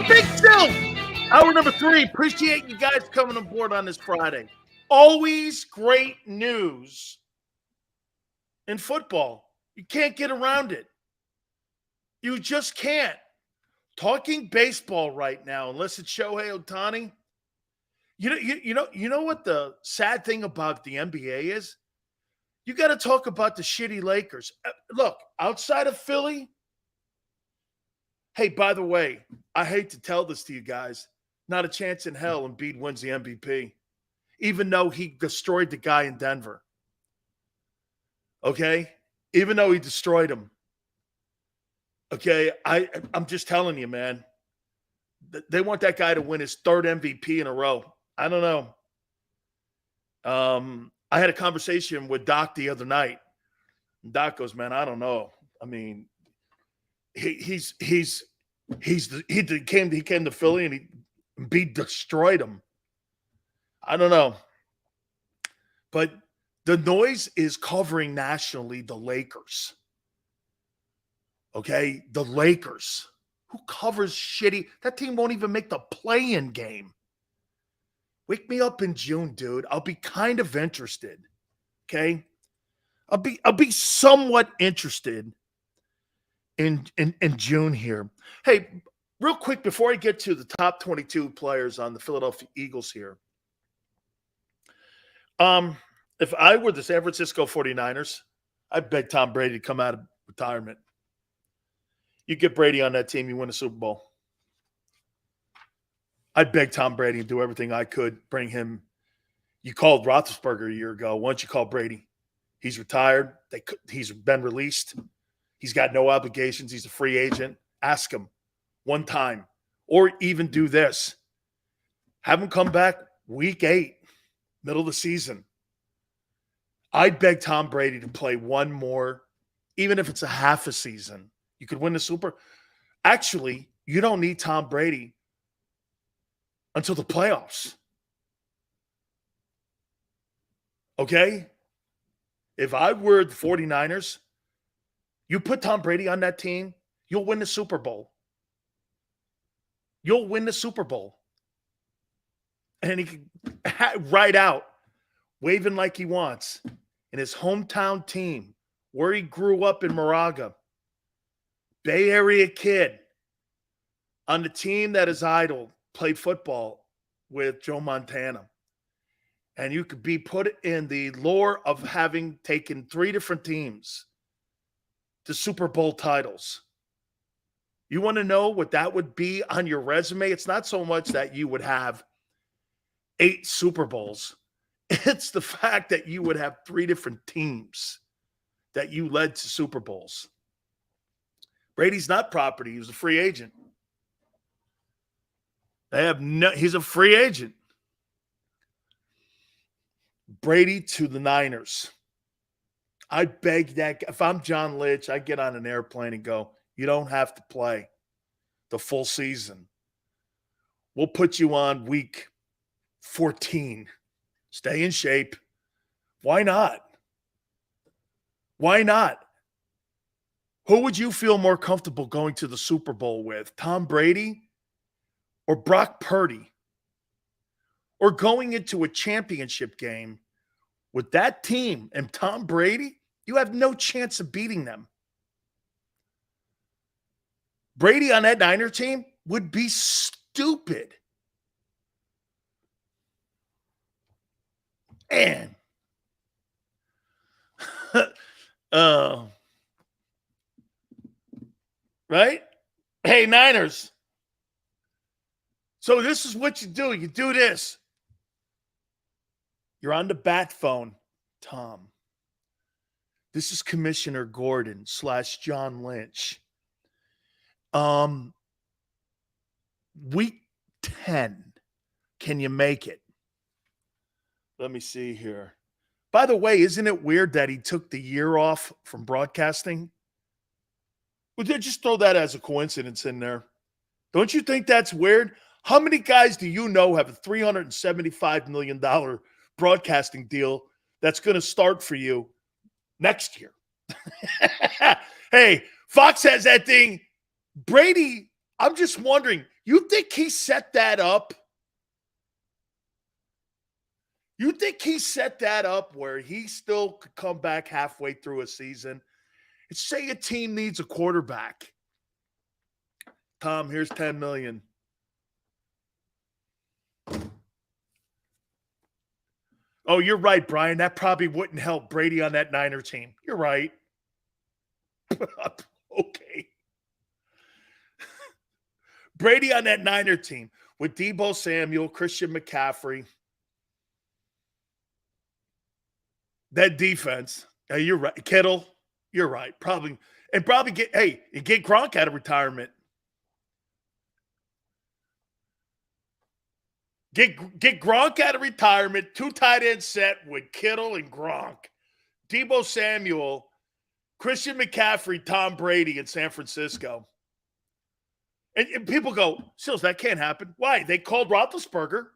Big Tilt, hour number 3. Appreciate you guys coming aboard on this Friday. Always great news in football. You can't get around it. You just can't. Talking baseball right now, unless it's Shohei Ohtani. You know what the sad thing about the NBA is? You got to talk about the shitty Lakers. Look, outside of Philly. Hey, by the way, I hate to tell this to you guys. Not a chance in hell Embiid wins the MVP, even though he destroyed the guy in Denver. Okay? Even though he destroyed him. Okay? I'm just telling you, man. They want that guy to win his third MVP in a row. I don't know. I had a conversation with Doc the other night. And Doc goes, man, I don't know. I mean, he came to Philly and he destroyed him. I don't know. But the noise is covering nationally the Lakers. Okay? The Lakers. Who covers shitty? That team won't even make the play-in game. Wake me up in June, dude. I'll be kind of interested. Okay? I'll be somewhat interested in June here. Hey, real quick before I get to the top 22 players on the Philadelphia Eagles here. If I were the San Francisco 49ers, I'd beg Tom Brady to come out of retirement. You get Brady on that team, you win a Super Bowl. I'd beg Tom Brady and do everything I could, bring him. You called Roethlisberger a year ago. Why don't you call Brady? He's retired. He's been released. He's got no obligations. He's a free agent. Ask him one time. Or even do this. Have him come back week 8, middle of the season. I'd beg Tom Brady to play one more, even if it's a half a season. You could win the Super. Actually, you don't need Tom Brady until the playoffs. Okay? If I were the 49ers, you put Tom Brady on that team, you'll win the Super Bowl. You'll win the Super Bowl. And he can ride out, waving like he wants, in his hometown team, where he grew up in Moraga. Bay Area kid on the team that his idol played football with Joe Montana. And you could be put in the lore of having taken 3 different teams to Super Bowl titles. You want to know what that would be on your resume? It's not so much that you would have 8 Super Bowls. It's the fact that you would have 3 different teams that you led to Super Bowls. Brady's not property. He was a free agent. He's a free agent. Brady to the Niners. I beg that. If I'm John Lynch, I get on an airplane and go, you don't have to play the full season. We'll put you on week 14. Stay in shape. Why not? Why not? Who would you feel more comfortable going to the Super Bowl with? Tom Brady or Brock Purdy? Or going into a championship game with that team and Tom Brady? You have no chance of beating them. Brady on that Niner team would be stupid. And right? Hey, Niners. So this is what you do. You do this. You're on the bat phone, Tom. This is Commissioner Gordon / John Lynch. Week 10. Can you make it? Let me see here. By the way, isn't it weird that he took the year off from broadcasting? Would you just throw that as a coincidence in there? Don't you think that's weird? How many guys do you know have a $375 million broadcasting deal that's going to start for you next year? Hey, Fox has that thing. Brady, I'm just wondering, You think he set that up? You think he set that up where he still could come back halfway through a season? And say a team needs a quarterback. Tom, here's $10 million. Oh, you're right, Brian. That probably wouldn't help Brady on that Niner team. You're right. Okay. Brady on that Niner team with Deebo Samuel, Christian McCaffrey. That defense. You're right. Kittle, you're right. Probably get Gronk out of retirement. Get Gronk out of retirement. 2 tight end set with Kittle and Gronk. Deebo Samuel, Christian McCaffrey, Tom Brady in San Francisco. And people go, Sills, that can't happen. Why? They called Roethlisberger.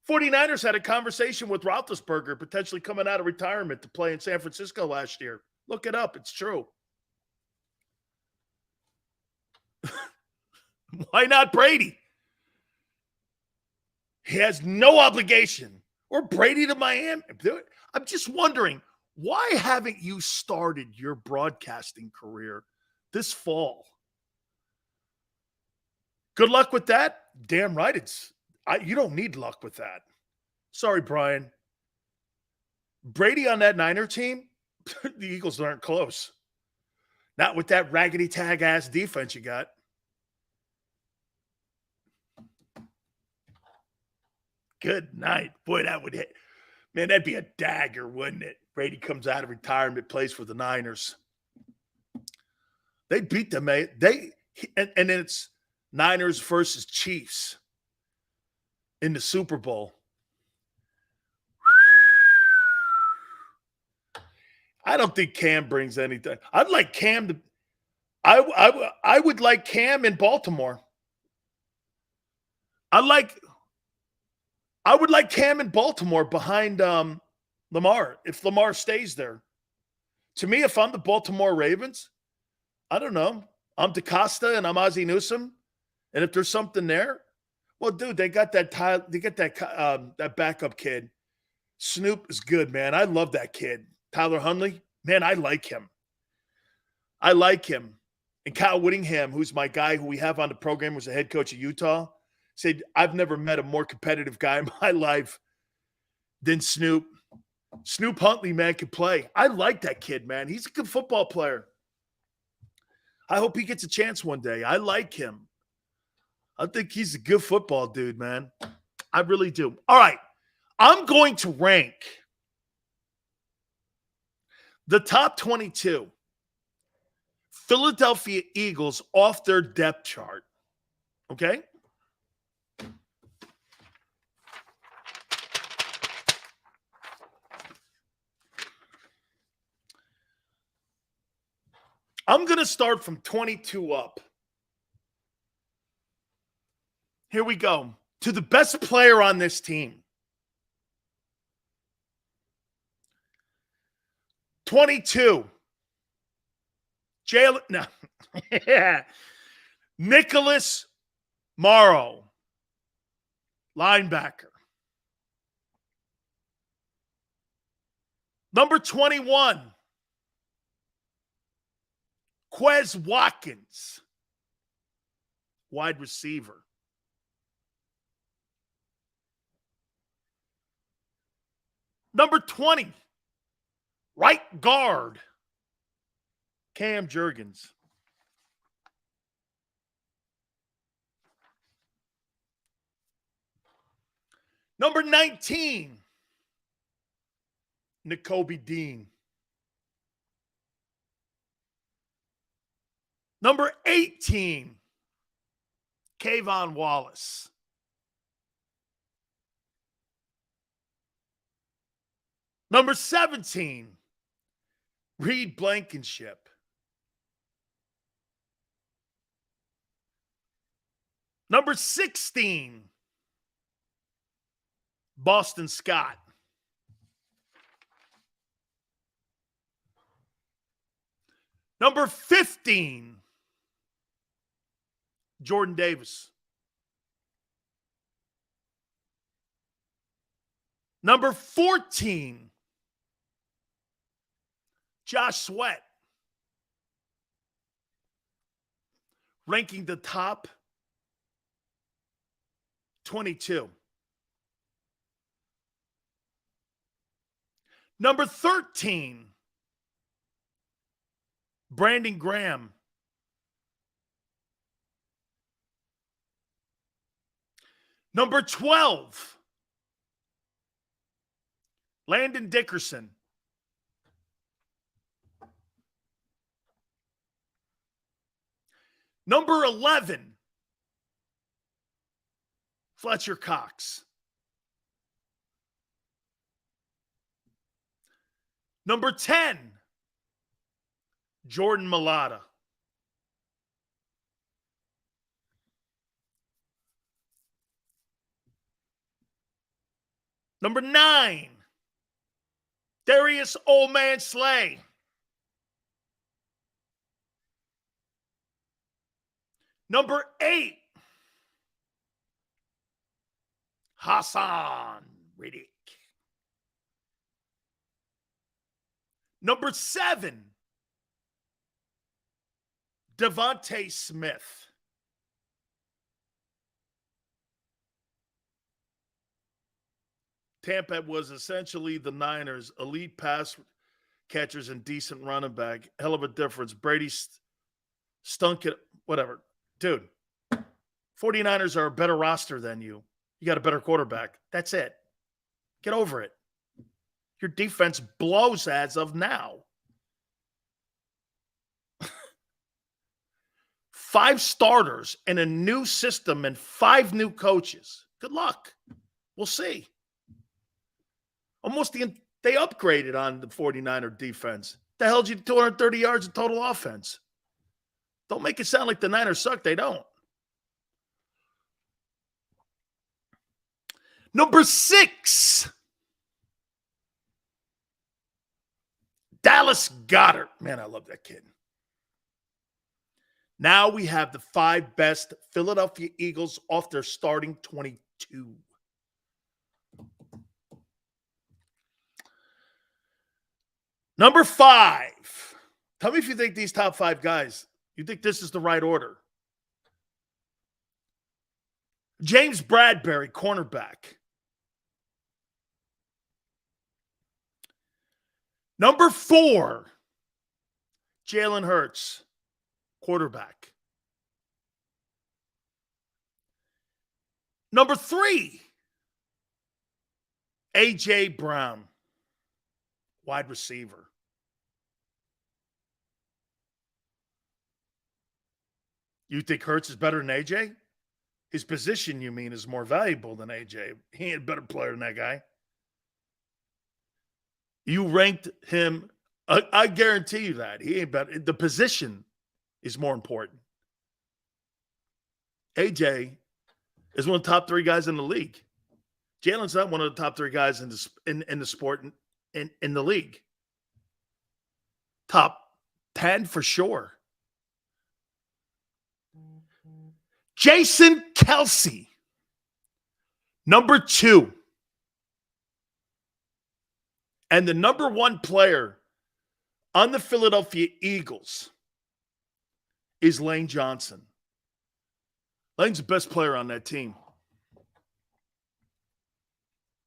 49ers had a conversation with Roethlisberger potentially coming out of retirement to play in San Francisco last year. Look it up. It's true. Why not Brady? He has no obligation. Or Brady to Miami. I'm just wondering, why haven't you started your broadcasting career this fall? Good luck with that. Damn right. You don't need luck with that. Sorry, Brian. Brady on that Niner team, the Eagles aren't close. Not with that raggedy tag ass defense you got. Good night. Boy, that would hit. Man, that'd be a dagger, wouldn't it? Brady comes out of retirement, plays for the Niners. They beat them, and then it's Niners versus Chiefs in the Super Bowl. I don't think Cam brings anything. I'd like Cam to. I would like Cam in Baltimore. I would like Cam in Baltimore behind Lamar if Lamar stays there. To me, if I'm the Baltimore Ravens, I don't know. I'm DeCosta and I'm Ozzie Newsome, and if there's something there, well, dude, they got that. They get that backup kid. Snoop is good, man. I love that kid. Tyler Huntley, man, I like him. And Kyle Whittingham, who's my guy who we have on the program, was the head coach of Utah, said, I've never met a more competitive guy in my life than Snoop. Snoop Huntley, man, could play. I like that kid, man. He's a good football player. I hope he gets a chance one day. I like him. I think he's a good football dude, man. I really do. All right. I'm going to rank the top 22 Philadelphia Eagles off their depth chart. Okay? I'm going to start from 22 up. Here we go. To the best player on this team. 22. Jalen. No. Nicholas Morrow. Linebacker. Number 21. Quez Watkins. Wide receiver. Number 20. Right guard. Cam Jurgens. Number 19. Nakobe Dean. Number 18. Kayvon Wallace. Number 17. Reed Blankenship. Number 16. Boston Scott. Number 15. Jordan Davis. Number 14, Josh Sweat. Ranking the top 22. Number 13, Brandon Graham. Number 12, Landon Dickerson. Number 11, Fletcher Cox. Number 10, Jordan Mailata. Number 9, Darius Old Man Slay. Number 8, Hassan Reddick. Number 7, Devontae Smith. Tampa was essentially the Niners' elite pass catchers and decent running back. Hell of a difference. Brady stunk it, whatever. Dude, 49ers are a better roster than you. You got a better quarterback. That's it. Get over it. Your defense blows as of now. 5 starters and a new system and 5 new coaches. Good luck. We'll see. They upgraded on the 49er defense. They held you to 230 yards of total offense. Don't make it sound like the Niners suck. They don't. Number 6, Dallas Goedert. Man, I love that kid. Now we have the 5 best Philadelphia Eagles off their starting 22. Number 5. Tell me if you think these top 5 guys, you think this is the right order. James Bradbury, cornerback. Number 4, Jalen Hurts, quarterback. Number 3, A.J. Brown, wide receiver. You think Hurts is better than A.J.? His position, you mean, is more valuable than A.J. He ain't a better player than that guy. You ranked him, I guarantee you that. He ain't better. The position is more important. AJ is one of the top 3 guys in the league. Jalen's not one of the top 3 guys in the sport in the league. Top 10 for sure. Jason Kelce, number 2. And the number 1 player on the Philadelphia Eagles is Lane Johnson. Lane's the best player on that team.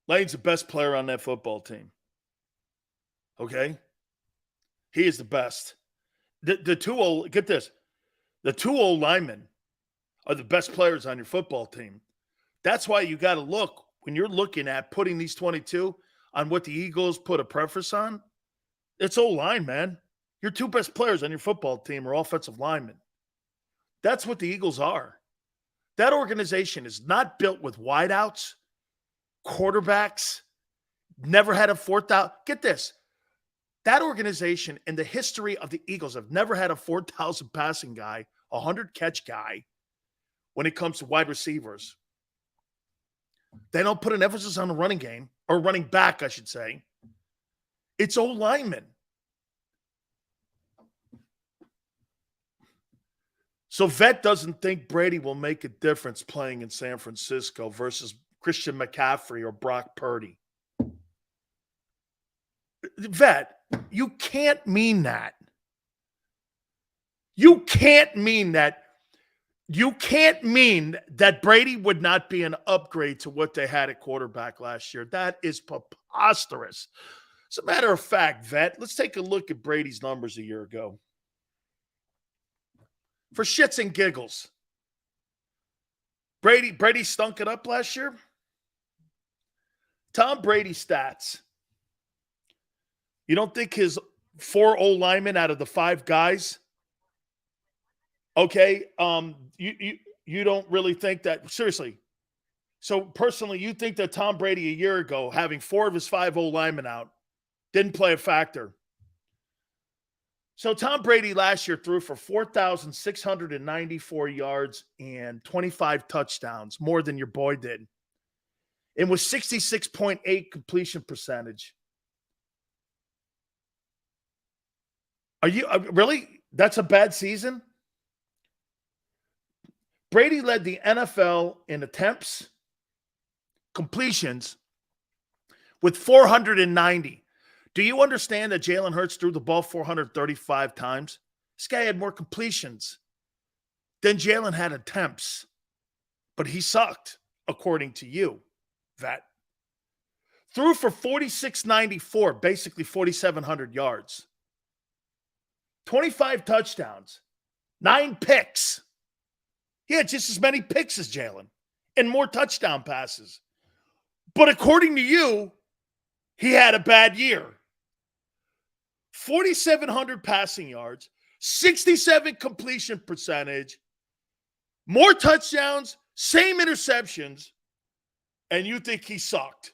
Lane's the best player on that football team. Okay? He is the best. The 2 old, get this, the 2 old linemen are the best players on your football team. That's why you got to look, when you're looking at putting these 22 on what the Eagles put a preference on, it's O-line, man. Your 2 best players on your football team are offensive linemen. That's what the Eagles are. That organization is not built with wideouts, quarterbacks, never had a 4,000. Get this. That organization in the history of the Eagles have never had a 4,000 passing guy, 100 catch guy when it comes to wide receivers. They don't put an emphasis on the running game, or running back, I should say. It's O-linemen. So Vet doesn't think Brady will make a difference playing in San Francisco versus Christian McCaffrey or Brock Purdy. Vet, you can't mean that. You can't mean that. You can't mean that Brady would not be an upgrade to what they had at quarterback last year. That is preposterous. As a matter of fact, Vet, let's take a look at Brady's numbers a year ago. For shits and giggles. Brady stunk it up last year. Tom Brady stats. You don't think his 4 O-linemen out of the 5 guys? Okay, you don't really think that, seriously. So personally, you think that Tom Brady a year ago, having 4 of his 5 O-linemen out, didn't play a factor? So Tom Brady last year threw for 4,694 yards and 25 touchdowns, more than your boy did. It was 66.8 completion percentage. Are you really? That's a bad season? Brady led the NFL in attempts, completions, with 490. Do you understand that Jalen Hurts threw the ball 435 times? This guy had more completions than Jalen had attempts. But he sucked, according to you, Vet. Threw for 4,694, basically 4,700 yards. 25 touchdowns. 9 picks. He had just as many picks as Jalen and more touchdown passes. But according to you, he had a bad year. 4,700 passing yards, 67 completion percentage, more touchdowns, same interceptions, and you think he sucked.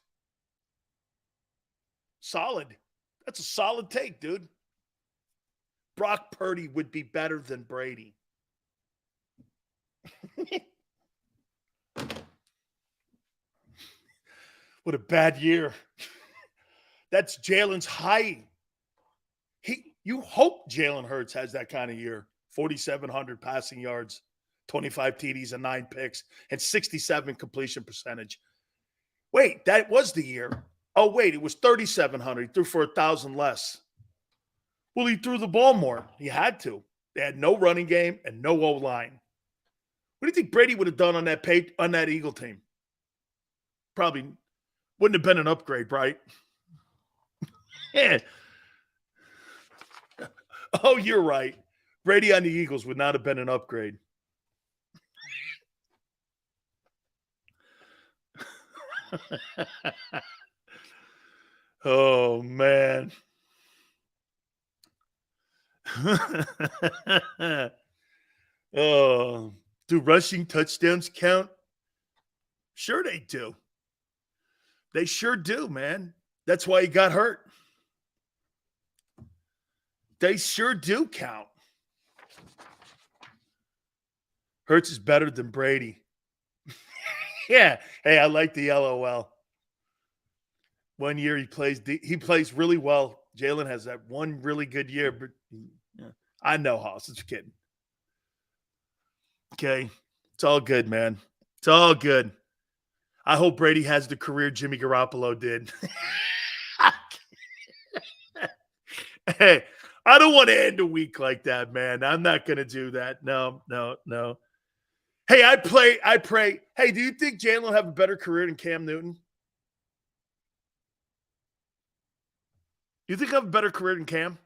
Solid. That's a solid take, dude. Brock Purdy would be better than Brady. What a bad year. That's Jalen's high. You hope Jalen Hurts has that kind of year. 4,700 passing yards, 25 TDs and 9 picks, and 67 completion percentage. Wait, that was the year. Oh, wait, it was 3,700. He threw for 1,000 less. Well, he threw the ball more. He had to. They had no running game and no O-line. What do you think Brady would have done on that Eagle team? Probably wouldn't have been an upgrade, right? Yeah. Oh, you're right. Brady on the Eagles would not have been an upgrade. Oh, man. Oh, do rushing touchdowns count? Sure they do. They sure do, man. That's why he got hurt. They sure do count. Hurts is better than Brady. Yeah. Hey, I like the LOL. One year he plays really well. Jalen has that one really good year, but yeah. I know, Hoss. It's kidding. Okay. It's all good, man. It's all good. I hope Brady has the career Jimmy Garoppolo did. Hey, I don't want to end a week like that, man. I'm not going to do that. No. Hey, I pray. Hey, do you think Jalen will have a better career than Cam Newton? You think I have a better career than Cam?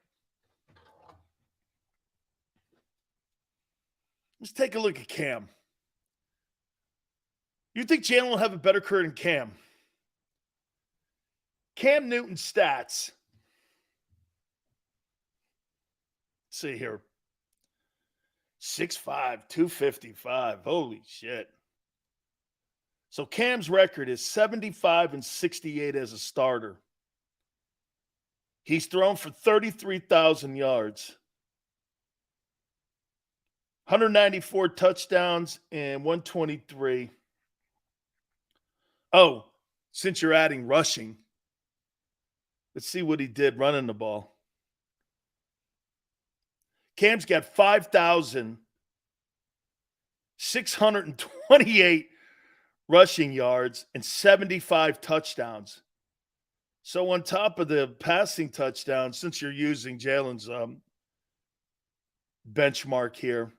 Let's take a look at Cam. You think Jalen will have a better career than Cam? Cam Newton's stats. Let's see here. 6'5", 255. Holy shit. So Cam's record is 75-68 as a starter. He's thrown for 33,000 yards, 194 touchdowns, and 123. Oh, since you're adding rushing, let's see what he did running the ball. Cam's got 5,000 628 rushing yards and 75 touchdowns. So on top of the passing touchdowns, since you're using Jalen's benchmark here,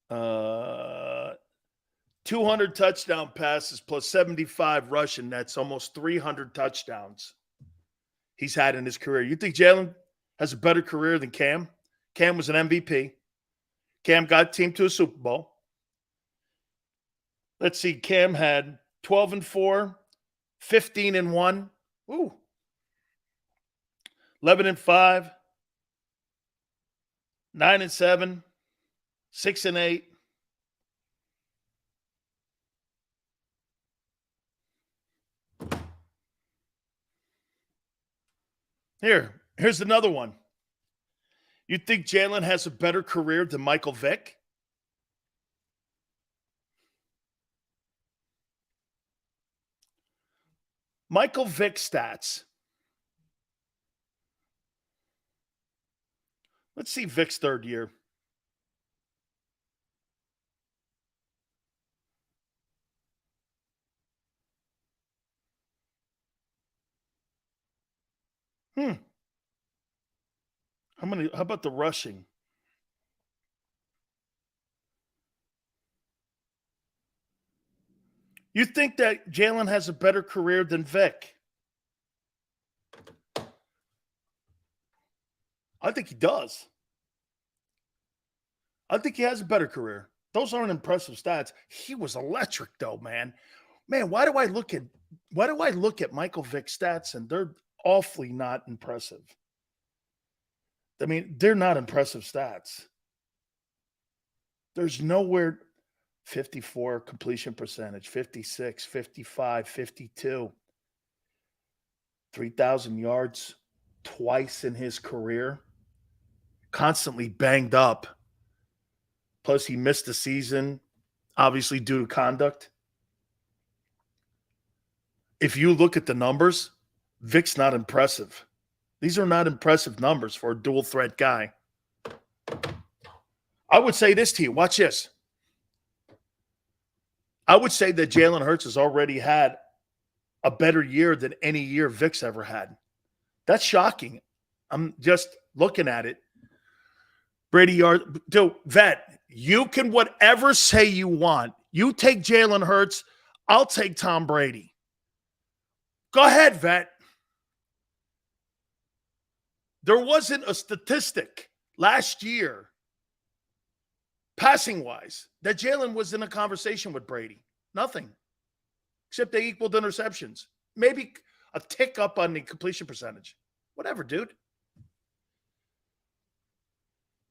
200 touchdown passes plus 75 rushing. That's almost 300 touchdowns he's had in his career. You think Jalen has a better career than Cam? Cam was an MVP. Cam got team to a Super Bowl. Let's see. Cam had 12-4, 15-1, 11-5, 9-7, 6-8. Here's another one. You think Jalen has a better career than Michael Vick? Michael Vick stats. Let's see Vick's third year. How about the rushing? You think that Jalen has a better career than Vick? I think he does. I think he has a better career. Those aren't impressive stats. He was electric, though, man. Man, why do I look at Michael Vick's stats and they're awfully not impressive? I mean, they're not impressive stats. There's nowhere 54 completion percentage, 56, 55, 52, 3,000 yards twice in his career, constantly banged up. Plus, he missed the season, obviously due to conduct. If you look at the numbers, Vic's not impressive. These are not impressive numbers for a dual threat guy. I would say this to you. Watch this. I would say that Jalen Hurts has already had a better year than any year Vic's ever had. That's shocking. I'm just looking at it. Brady, Vet, you can whatever say you want. You take Jalen Hurts, I'll take Tom Brady. Go ahead, Vet. There wasn't a statistic last year, passing-wise, that Jalen was in a conversation with Brady. Nothing. Except they equaled interceptions. Maybe a tick up on the completion percentage. Whatever, dude.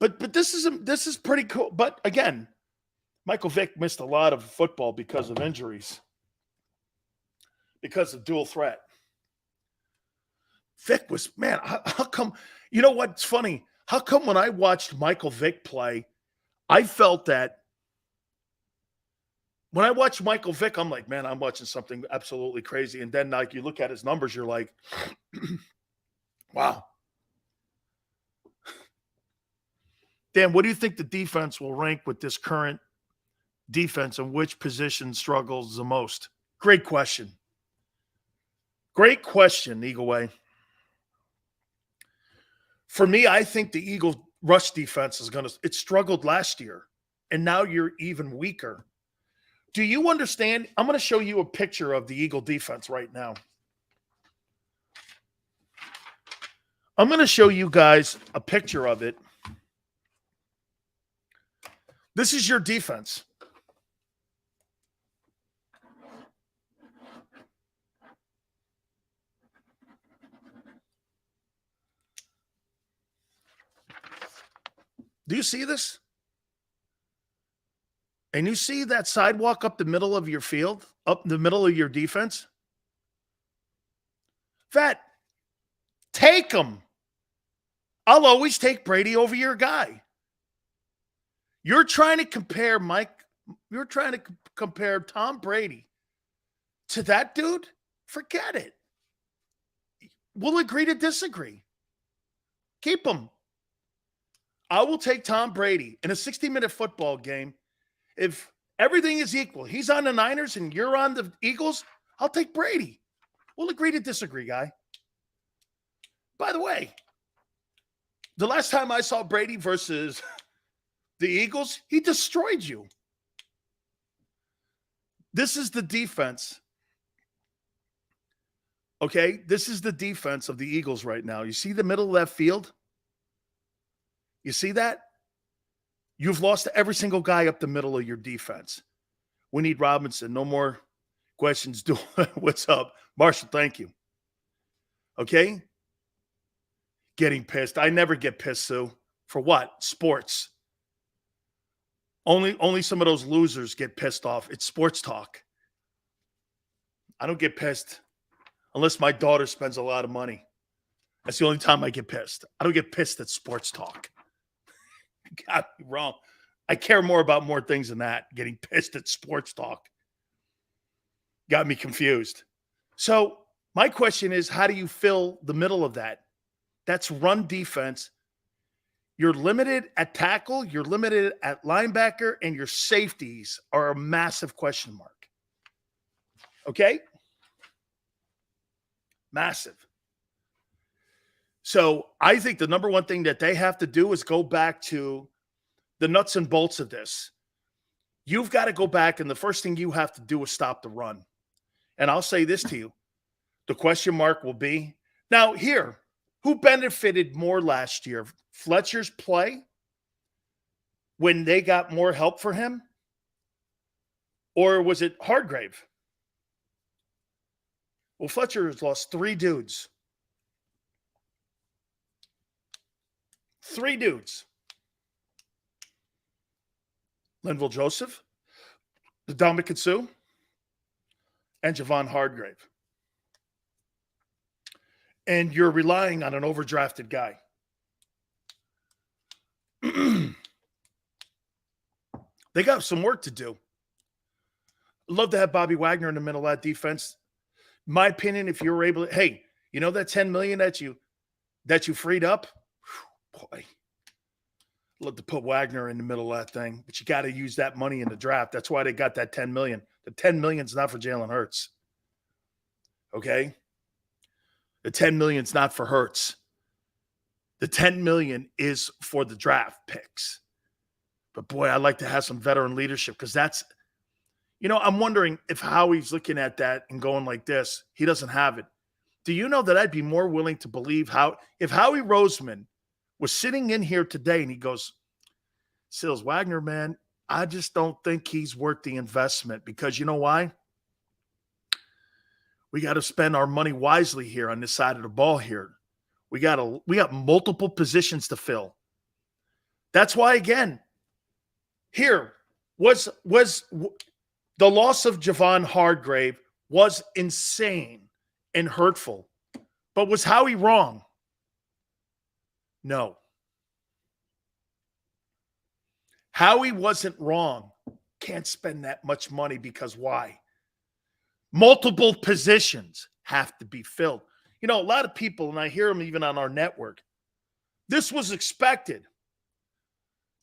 But this is pretty cool. But again, Michael Vick missed a lot of football because of injuries, because of dual threat. Vick was, man, how come, you know what's funny? How come when I watched Michael Vick play, I felt that when I watched Michael Vick, I'm like, man, I'm watching something absolutely crazy. And then like you look at his numbers, you're like, wow. Dan, what do you think the defense will rank with this current defense and which position struggles the most? Great question. Great question, Eagle Way. For me, I think the Eagle rush defense it struggled last year, and now you're even weaker. Do you understand? I'm going to show you a picture of the Eagle defense right now. I'm going to show you guys a picture of it. This is your defense. Do you see this? And you see that sidewalk up the middle of your field, up the middle of your defense? Vet, take him. I'll always take Brady over your guy. You're trying to compare Tom Brady to that dude? Forget it. We'll agree to disagree. Keep him. I will take Tom Brady in a 60-minute football game. If everything is equal, he's on the Niners and you're on the Eagles, I'll take Brady. We'll agree to disagree, guy. By the way, the last time I saw Brady versus the Eagles, he destroyed you. This is the defense. Okay, this is the defense of the Eagles right now. You see the middle of that field? You see that? You've lost every single guy up the middle of your defense. We need Robinson. No more questions. What's up? Marshall, thank you. Okay? Getting pissed. I never get pissed, Sue. For what? Sports. Only some of those losers get pissed off. It's sports talk. I don't get pissed unless my daughter spends a lot of money. That's the only time I get pissed. I don't get pissed at sports talk. Got me wrong. I care more about more things than that. Getting pissed at sports talk. Got me confused. So my question is, how do you fill the middle of that? That's run defense. You're limited at tackle, you're limited at linebacker, and your safeties are a massive question mark. Okay? Massive. So I think the number one thing that they have to do is go back to the nuts and bolts of this. You've got to go back, and the first thing you have to do is stop the run. And I'll say this to you. The question mark will be, now here, who benefited more last year? Fletcher's play when they got more help for him? Or was it Hargrave? Well, Fletcher has lost 3 dudes. 3 dudes. Linval Joseph, Dominican Sue, and Javon Hargrave. And you're relying on an overdrafted guy. They got some work to do. I'd love to have Bobby Wagner in the middle of that defense. My opinion, if you were able to, hey, you know that $10 million that you freed up? Whew, boy, I'd love to put Wagner in the middle of that thing, but you got to use that money in the draft. That's why they got that $10 million. The $10 million is not for Jalen Hurts. Okay? The $10 million is not for Hurts. The $10 million is for the draft picks. But boy, I'd like to have some veteran leadership because that's, I'm wondering if Howie's looking at that and going like this. He doesn't have it. Do you know that I'd be more willing to believe if Howie Roseman was sitting in here today and he goes, Sills Wagner, man, I just don't think he's worth the investment because you know why? We got to spend our money wisely here on this side of the ball here. We got multiple positions to fill. That's why, again, here was the loss of Javon Hargrave was insane and hurtful. But was Howie wrong? No. Howie wasn't wrong. Can't spend that much money because why? Multiple positions have to be filled. A lot of people, and I hear them even on our network, this was expected.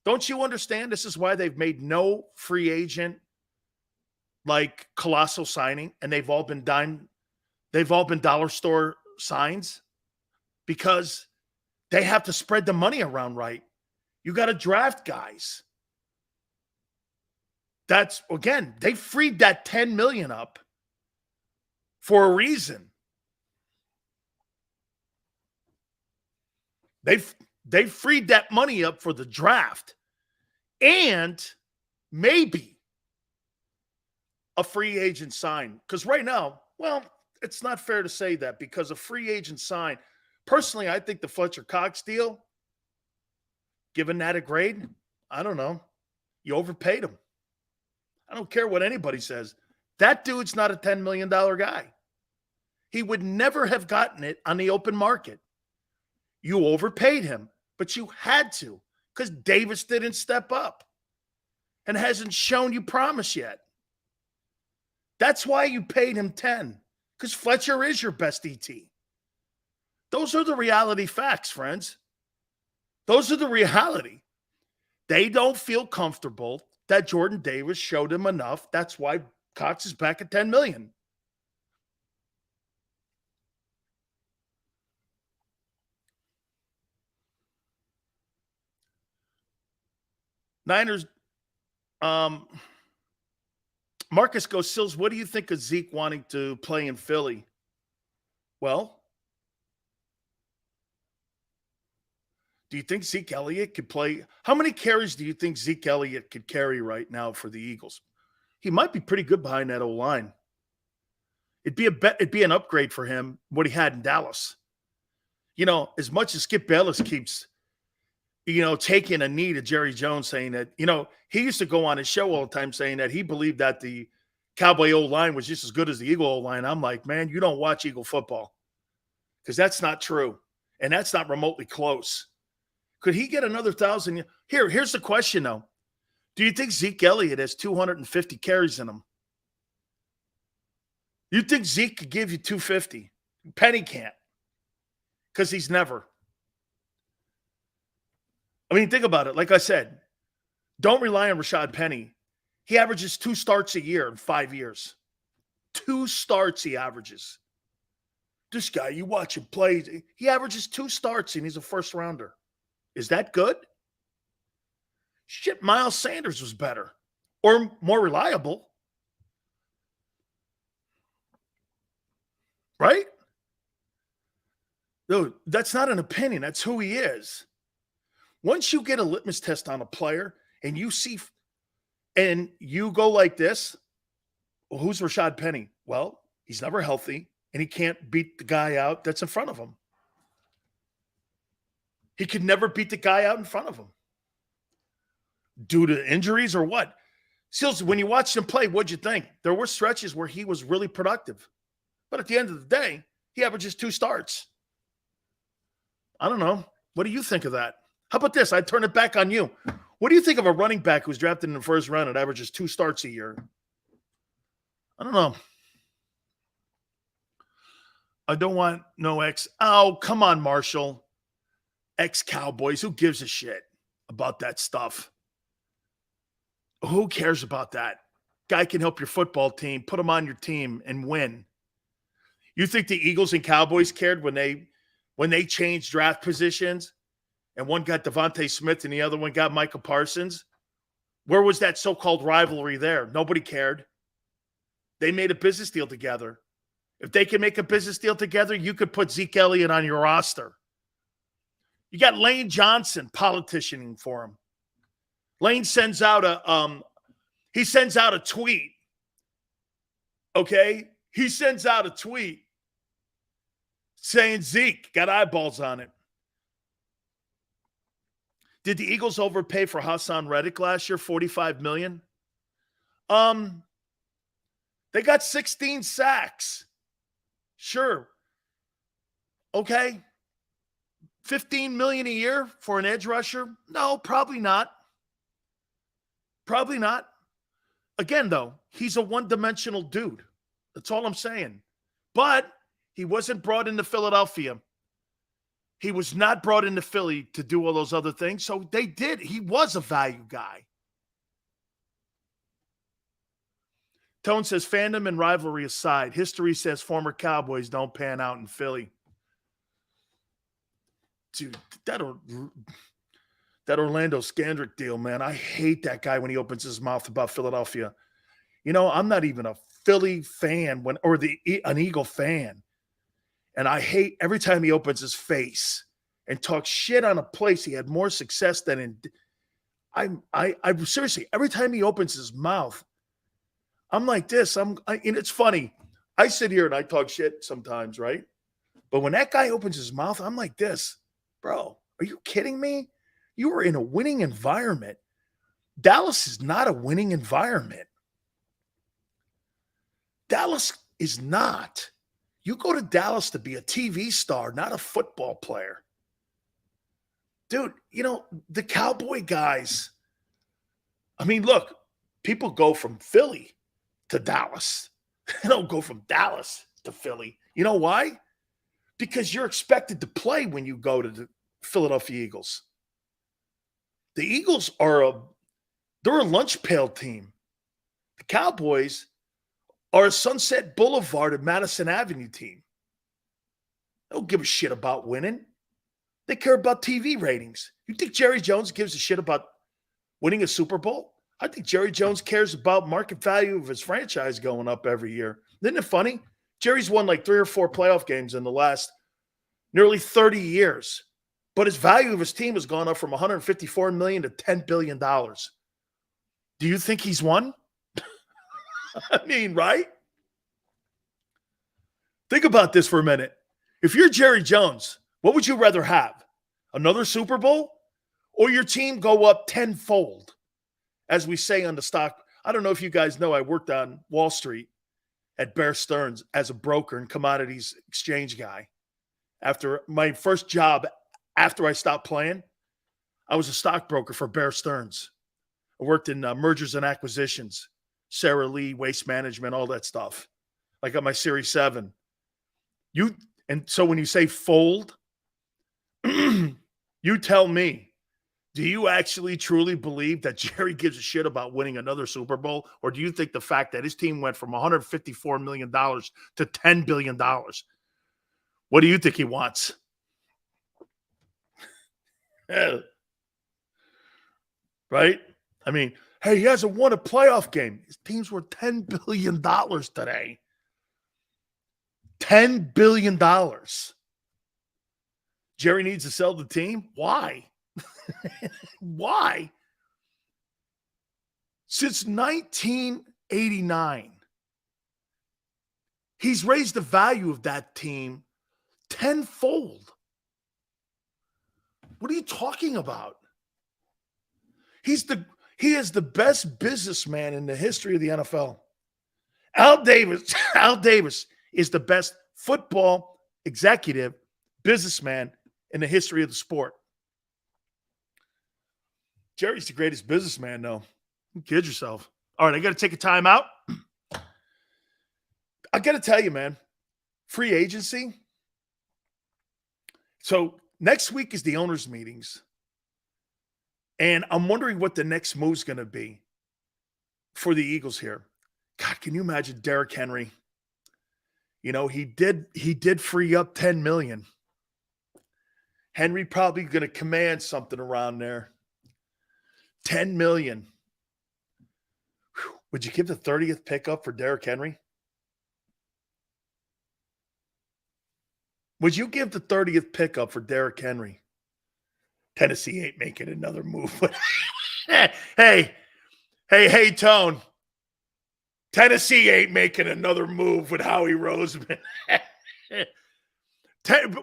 Don't you understand? This is why they've made no free agent like colossal signing, and they've all been dollar store signs because they have to spread the money around right. You got to draft guys. That's, again, they freed that $10 million up for a reason. They freed that money up for the draft and maybe a free agent sign. Because right now, well, it's not fair to say that because a free agent sign, personally, I think the Fletcher Cox deal, given that a grade, I don't know. You overpaid him. I don't care what anybody says. That dude's not a $10 million guy. He would never have gotten it on the open market. You overpaid him, but you had to because Davis didn't step up and hasn't shown you promise yet. That's why you paid him 10, because Fletcher is your best ET. Those are the reality facts, friends. Those are the reality. They don't feel comfortable that Jordan Davis showed him enough. That's why Cox is back at $10 million. Niners, Marcus goes, Sills, what do you think of Zeke wanting to play in Philly? Well, do you think Zeke Elliott could play? How many carries do you think Zeke Elliott could carry right now for the Eagles? He might be pretty good behind that O-line. It'd be an upgrade for him, what he had in Dallas. As much as Skip Bayless keeps, taking a knee to Jerry Jones, saying that, he used to go on his show all the time saying that he believed that the Cowboy O-line was just as good as the Eagle O-line. I'm like, man, you don't watch Eagle football because that's not true. And that's not remotely close. Could he get another 1,000? Here's the question, though. Do you think Zeke Elliott has 250 carries in him? You think Zeke could give you 250? Penny can't because he's never. I mean, think about it. Like I said, don't rely on Rashad Penny. He averages 2 starts a year in 5 years. 2 starts he averages. This guy, you watch him play, he averages 2 starts and he's a first rounder. Is that good? Shit, Miles Sanders was better or more reliable. Right? No, that's not an opinion. That's who he is. Once you get a litmus test on a player and you see, and you go like this, well, who's Rashad Penny? Well, he's never healthy and he can't beat the guy out that's in front of him. He could never beat the guy out in front of him. Due to injuries or what? Seals, when you watched him play, what'd you think? There were stretches where he was really productive. But at the end of the day, he averages 2 starts. I don't know. What do you think of that? How about this? I'd turn it back on you. What do you think of a running back who's drafted in the first round and averages 2 starts a year? I don't know. I don't want no ex. Oh, come on, Marshall. Ex-Cowboys. Who gives a shit about that stuff? Who cares about that? Guy can help your football team, put him on your team, and win. You think the Eagles and Cowboys cared when they changed draft positions and one got Devontae Smith and the other one got Micah Parsons? Where was that so-called rivalry there? Nobody cared. They made a business deal together. If they can make a business deal together, you could put Zeke Elliott on your roster. You got Lane Johnson politicianing for him. Lane sends out a tweet. Okay? He sends out a tweet saying Zeke got eyeballs on it. Did the Eagles overpay for Hassan Reddick last year, $45 million? They got 16 sacks. Sure. Okay. $15 million a year for an edge rusher? No, probably not. Probably not. Again, though, he's a one-dimensional dude. That's all I'm saying. But he wasn't brought into Philadelphia. He was not brought into Philly to do all those other things. So they did. He was a value guy. Tone says, fandom and rivalry aside, history says former Cowboys don't pan out in Philly. Dude, that Orlando Scandrick deal, man, I hate that guy when he opens his mouth about Philadelphia. I'm not even a Philly fan an Eagle fan. And I hate every time he opens his face and talks shit on a place he had more success than in. I seriously, every time he opens his mouth, I'm like this. And it's funny. I sit here and I talk shit sometimes, right? But when that guy opens his mouth, I'm like this. Bro, are you kidding me? You were in a winning environment. Dallas is not a winning environment. Dallas is not. You go to Dallas to be a TV star, not a football player. Dude, the Cowboy guys, I mean, look, people go from Philly to Dallas. They don't go from Dallas to Philly. You know why? Because you're expected to play when you go to the Philadelphia Eagles. The Eagles they're a lunch pail team. The Cowboys are a Sunset Boulevard and Madison Avenue team. They don't give a shit about winning. They care about TV ratings. You think Jerry Jones gives a shit about winning a Super Bowl? I think Jerry Jones cares about market value of his franchise going up every year. Isn't it funny? Jerry's won like 3 or 4 playoff games in the last nearly 30 years. But his value of his team has gone up from $154 million to $10 billion. Do you think he's won? I mean, right? Think about this for a minute. If you're Jerry Jones, what would you rather have? Another Super Bowl or your team go up tenfold? As we say on the stock, I don't know if you guys know, I worked on Wall Street at Bear Stearns as a broker and commodities exchange guy. After my first job, after I stopped playing, I was a stockbroker for Bear Stearns. I worked in mergers and acquisitions, Sarah Lee, waste management, all that stuff. I got my Series 7. And so when you say fold, you tell me, do you actually truly believe that Jerry gives a shit about winning another Super Bowl? Or do you think the fact that his team went from $154 million to $10 billion, what do you think he wants? Right? I mean, hey, he hasn't won a playoff game. His team's worth $10 billion today. $10 billion. Jerry needs to sell the team? Why? Why? Since 1989, he's raised the value of that team tenfold. What are you talking about? He is the best businessman in the history of the NFL. Al Davis is the best football executive, businessman in the history of the sport. Jerry's the greatest businessman, though. Don't kid yourself. All right, I got to take a time out. I got to tell you, man, free agency. So next week is the owners' meetings. And I'm wondering what the next move's going to be for the Eagles here. God, can you imagine Derrick Henry? You know, he did free up $10 million. Henry probably going to command something around there. $10 million. Whew. Would you give the 30th pick up for Derrick Henry? Would you give the 30th pick up for Derrick Henry? Tennessee ain't making another move. hey, Tone. Tennessee ain't making another move with Howie Roseman.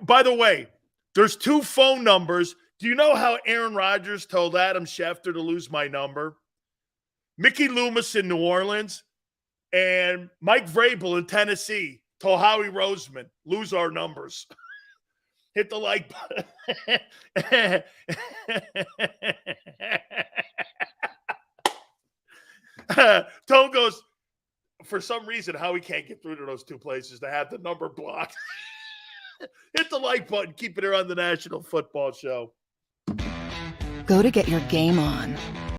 By the way, there's 2 phone numbers. Do you know how Aaron Rodgers told Adam Schefter to lose my number? Mickey Loomis in New Orleans and Mike Vrabel in Tennessee told Howie Roseman, lose our numbers. Hit the like button. Tone goes, for some reason, Howie can't get through to those 2 places to have the number blocked. Hit the like button. Keep it here on the National Football Show. Go to get your game on.